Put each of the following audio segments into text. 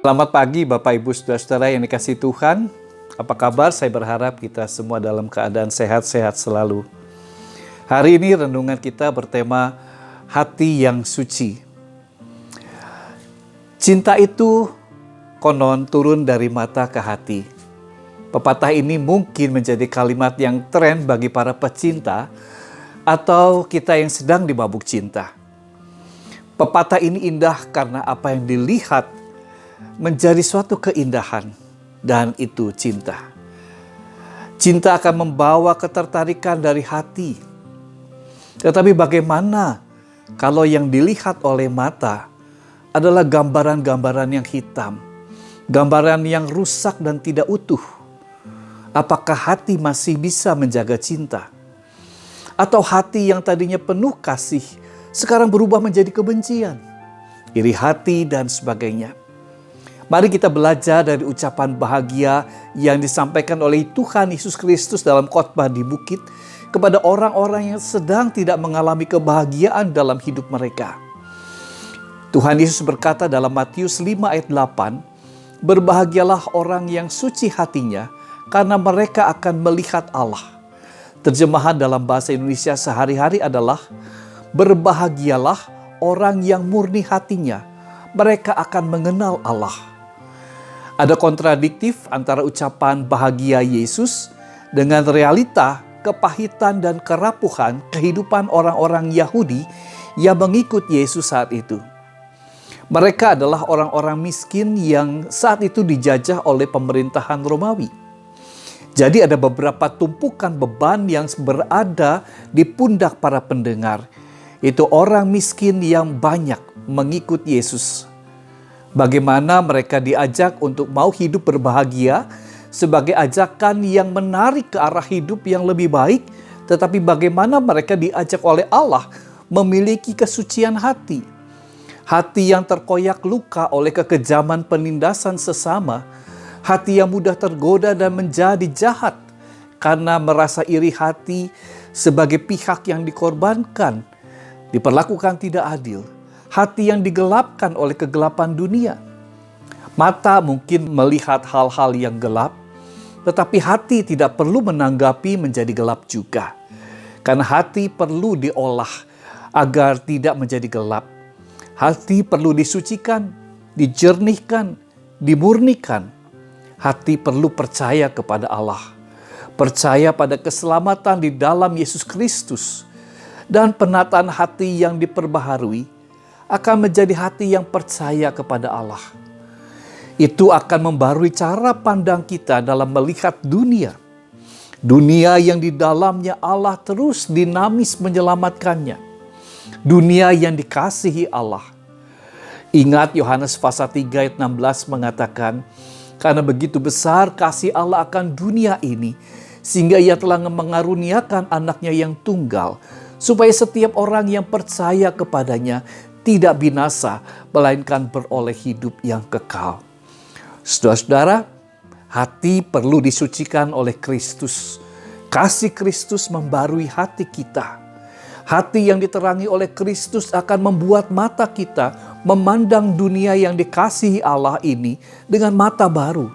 Selamat pagi Bapak Ibu Saudara-saudara yang dikasihi Tuhan. Apa kabar? Saya berharap kita semua dalam keadaan sehat-sehat selalu. Hari ini renungan kita bertema hati yang suci. Cinta itu konon turun dari mata ke hati. Pepatah ini mungkin menjadi kalimat yang tren bagi para pecinta atau kita yang sedang dimabuk cinta. Pepatah ini indah karena apa yang dilihat menjadi suatu keindahan, dan itu cinta. Cinta akan membawa ketertarikan dari hati. Tetapi bagaimana kalau yang dilihat oleh mata adalah gambaran-gambaran yang hitam, gambaran yang rusak dan tidak utuh? Apakah hati masih bisa menjaga cinta? Atau hati yang tadinya penuh kasih sekarang berubah menjadi kebencian, iri hati, dan sebagainya? Mari kita belajar dari ucapan bahagia yang disampaikan oleh Tuhan Yesus Kristus dalam khotbah di bukit kepada orang-orang yang sedang tidak mengalami kebahagiaan dalam hidup mereka. Tuhan Yesus berkata dalam Matius 5 ayat 8, "Berbahagialah orang yang suci hatinya, karena mereka akan melihat Allah." Terjemahan dalam bahasa Indonesia sehari-hari adalah, "Berbahagialah orang yang murni hatinya, mereka akan mengenal Allah." Ada kontradiktif antara ucapan bahagia Yesus dengan realita kepahitan dan kerapuhan kehidupan orang-orang Yahudi yang mengikut Yesus saat itu. Mereka adalah orang-orang miskin yang saat itu dijajah oleh pemerintahan Romawi. Jadi ada beberapa tumpukan beban yang berada di pundak para pendengar. Itu orang miskin yang banyak mengikut Yesus. Bagaimana mereka diajak untuk mau hidup berbahagia sebagai ajakan yang menarik ke arah hidup yang lebih baik, tetapi bagaimana mereka diajak oleh Allah memiliki kesucian hati. Hati yang terkoyak luka oleh kekejaman penindasan sesama, hati yang mudah tergoda dan menjadi jahat karena merasa iri hati sebagai pihak yang dikorbankan, diperlakukan tidak adil. Hati yang digelapkan oleh kegelapan dunia. Mata mungkin melihat hal-hal yang gelap, tetapi hati tidak perlu menanggapi menjadi gelap juga. Karena hati perlu diolah agar tidak menjadi gelap. Hati perlu disucikan, dijernihkan, dimurnikan. Hati perlu percaya kepada Allah, percaya pada keselamatan di dalam Yesus Kristus, dan penataan hati yang diperbaharui akan menjadi hati yang percaya kepada Allah. Itu akan membarui cara pandang kita dalam melihat dunia. Dunia yang di dalamnya Allah terus dinamis menyelamatkannya. Dunia yang dikasihi Allah. Ingat Yohanes pasal 3 ayat 16 mengatakan, "Karena begitu besar kasih Allah akan dunia ini, sehingga Ia telah mengaruniakan anaknya yang tunggal, supaya setiap orang yang percaya kepadanya tidak binasa, melainkan beroleh hidup yang kekal." Saudara-saudara, hati perlu disucikan oleh Kristus. Kasih Kristus membarui hati kita. Hati yang diterangi oleh Kristus akan membuat mata kita memandang dunia yang dikasihi Allah ini dengan mata baru.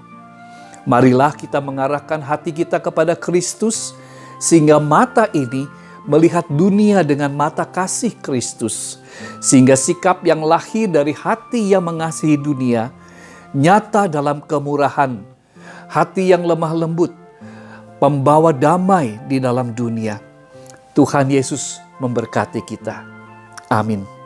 Marilah kita mengarahkan hati kita kepada Kristus, sehingga mata ini melihat dunia dengan mata kasih Kristus, sehingga sikap yang lahir dari hati yang mengasihi dunia nyata dalam kemurahan, hati yang lemah lembut, pembawa damai di dalam dunia. Tuhan Yesus memberkati kita. Amin.